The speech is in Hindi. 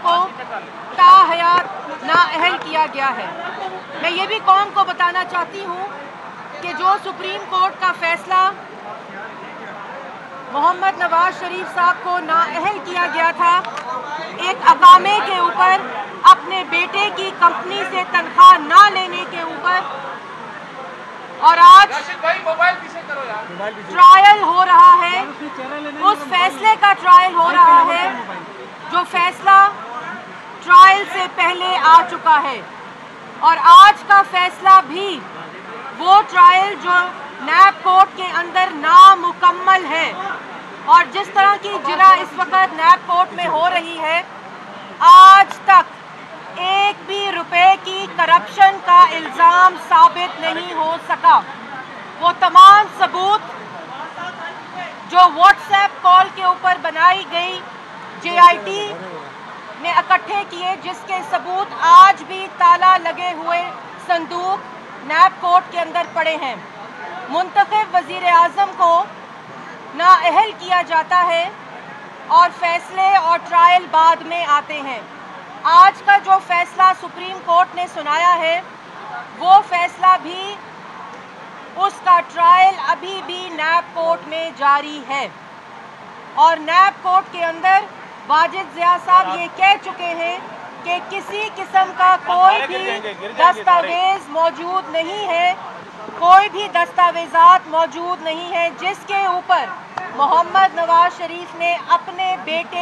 को ताहयात नाअहल किया गया है। मैं ये भी कौम को बताना चाहती हूँ कि जो सुप्रीम कोर्ट का फैसला मोहम्मद नवाज शरीफ साहब को नाअहल किया गया था, एक अकामे के ऊपर, अपने बेटे की कंपनी से तनख्वाह ना लेने के ऊपर, और आज ट्रायल हो रहा है, उस फैसले का ट्रायल हो रहा है जो फैसला ट्रायल से पहले आ चुका है। और आज का फैसला भी वो ट्रायल जो नैब कोर्ट के अंदर नामुकम्मल है, और जिस तरह की जिरा इस वक्त नैब कोर्ट में हो रही है, आज तक एक भी रुपए की करप्शन का इल्ज़ाम साबित नहीं हो सका। वो तमाम सबूत जो व्हाट्सएप कॉल के ऊपर बनाई गई JIT ने इकट्ठे किए, जिसके सबूत आज भी ताला लगे हुए संदूक नैब कोर्ट के अंदर पड़े हैं। मुंतखब वज़ीर आज़म को नाअहल किया जाता है और फैसले और ट्रायल बाद में आते हैं। आज का जो फैसला सुप्रीम कोर्ट ने सुनाया है, वो फैसला भी, उसका ट्रायल अभी भी नैब कोर्ट में जारी है। और नैब कोर्ट के अंदर वाजिद ज़िया साहब ये कह चुके हैं कि किसी किस्म का कोई भी दस्तावेज मौजूद नहीं है, कोई भी दस्तावेजात मौजूद नहीं है जिसके ऊपर मोहम्मद नवाज शरीफ ने अपने बेटे